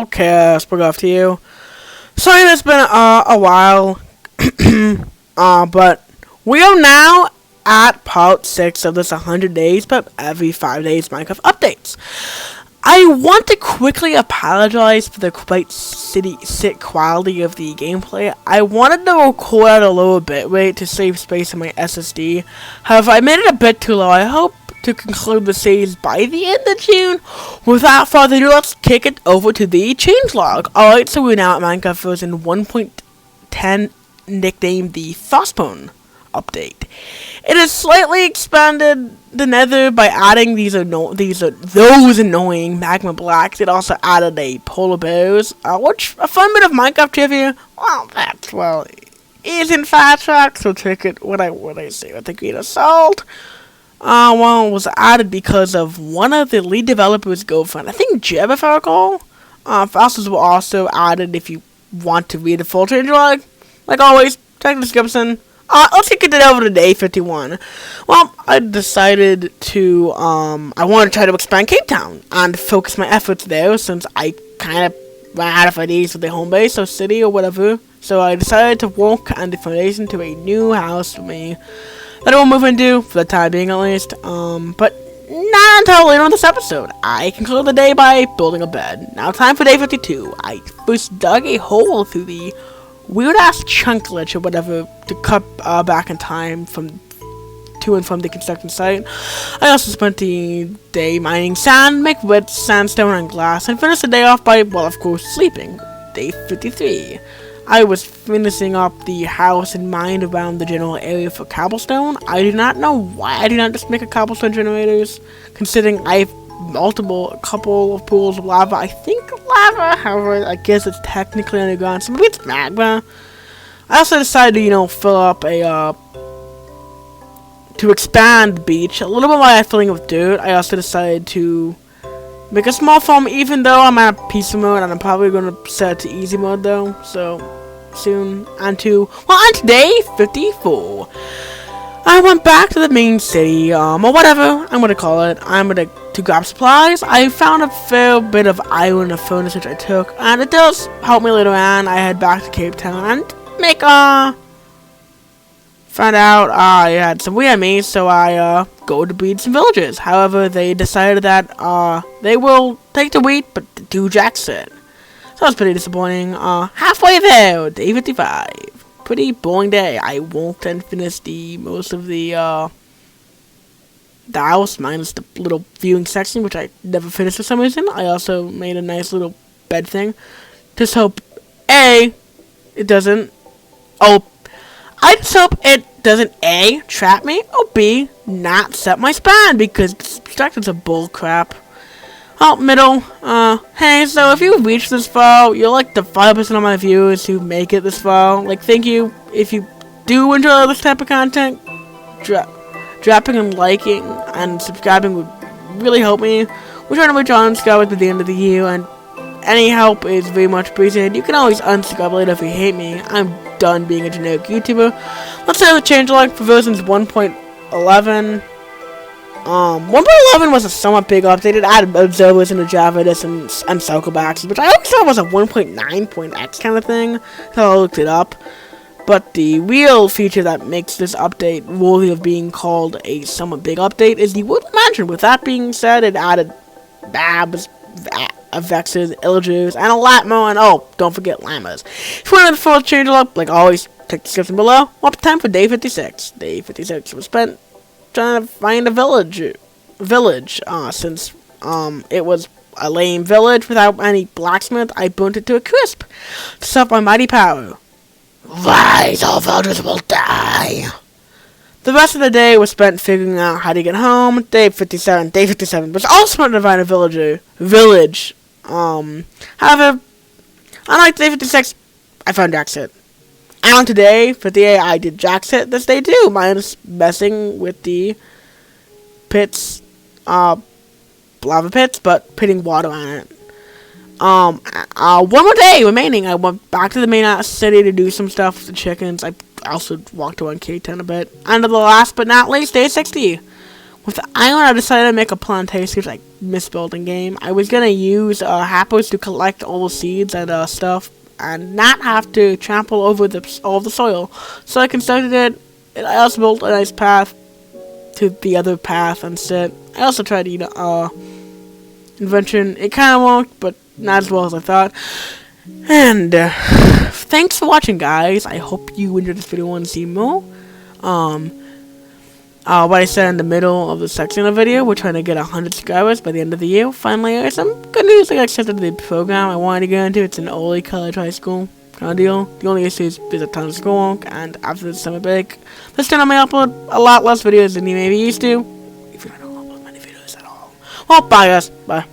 hello, KSPortalcraft to you. Sorry it's been a while, but we are now at part 6 of this 100 days, but every 5 days Minecraft updates. I want to quickly apologize for the quite sick quality of the gameplay. I wanted to record at a lower bitrate to save space on my SSD. However, I made it a bit too low. I hope to conclude the series by the end of June. Without further ado, let's kick it over to the changelog. Alright, so we're now at Minecraft version 1.10, nicknamed the Frostbone update. It has slightly expanded the nether by adding those annoying magma blocks. It also added a polar bears, which a fun bit of Minecraft trivia. Well, isn't fast track, so take it what I say with a grain of salt. Well, it was added because of one of the lead developers' girlfriend. I think Jeb, if I recall. Fossils were also added if you want to read the full changelog. Like always, check the description. Let's get it over to day 51. Well, I decided to, I want to try to expand Cape Town and focus my efforts there since I kind of ran out of ideas for the home base or city or whatever. So I decided to work on the foundation to a new house for me that I will move into, for the time being at least. But not until later on this episode. I conclude the day by building a bed. Now time for day 52. I first dug a hole through the weird-ass chunk glitch or whatever to cut back in time to and from the construction site. I also spent the day mining sand, make red sandstone and glass, and finished the day off by, well, of course, sleeping. Day 53. I was finishing up the house and mined around the general area for cobblestone. I do not know why I did not just make a cobblestone generators, considering I have a couple of pools of lava. I think lava, however, I guess it's technically underground, so maybe it's magma. I also decided to, fill up to expand the beach a little bit by filling it with dirt. I also decided to make a small farm, even though I'm at peaceful mode, and I'm probably going to set it to easy mode though, so soon. On day 54. I went back to the main city, or whatever I'm going to call it. To grab supplies. I found a fair bit of iron and a furnace which I took, and it does help me later on. I head back to Cape Town and found out I had some weird enemies, so I go to breed some villagers. However, they decided that they will take the wheat, but do jacks it. So that's pretty disappointing. Halfway there, day 55. Pretty boring day. I won't finish most of the house, minus the little viewing section, which I never finished for some reason. I also made a nice little bed thing. Just hope A, it doesn't. Oh, I just hope it doesn't A, trap me, or B, not set my spawn, because distractions are bull crap. Oh, middle. Hey, so if you reach this far, you're like the 5% of my viewers who make it this far. Like, thank you. If you do enjoy this type of content, dropping and liking and subscribing would really help me. We're trying to reach on subscribers at the end of the year, and any help is very much appreciated. You can always unsubscribe later if you hate me. I'm done being a generic YouTuber. Let's say the changelog for versions 1.11. 1.11 was a somewhat big update. It added observers into Java and circle boxes, which I always thought was a 1.9.x kind of thing, so I looked it up. But the real feature that makes this update worthy of being called a somewhat big update is the Woodland Mansion. With that being said, it added babs, vexes, illagers, and a lot more, and oh, don't forget llamas. If you want to the full changelog, like always, check the description below. Well, time for day 56. Day 56 was spent trying to find a village, since it was a lame village without any blacksmith. I burnt it to a crisp to stop my mighty power. Rise, all villagers will die. The rest of the day was spent figuring out how to get home. Day 57 was also spent to find a village. However, unlike day 56, I found Jackset. And on today, 58, I did Jackset this day too, minus messing with the pits, lava pits, but putting water on it. One more day remaining. I went back to the main city to do some stuff with the chickens. I also walked around Cape Town a bit. And the last but not least, day 60. With the island, I decided to make a plantation, like misbuilding game. I was gonna use happers to collect all the seeds and stuff, and not have to trample over all the soil. So I constructed it. And I also built a nice path to the other path instead. I also tried to, invention. It kind of worked, but not as well as I thought. And thanks for watching, guys. I hope you enjoyed this video and want to see more. What I said in the middle of the section of the video, we're trying to get 100 subscribers by the end of the year. Finally, there's some good news. I got accepted to the program I wanted to get into. It's an early college high school kind of deal. The only issue is there's a ton of schoolwork, and after the summer break, this time I may upload a lot less videos than you may be used to. If you don't upload many videos at all. Well, bye guys. Bye.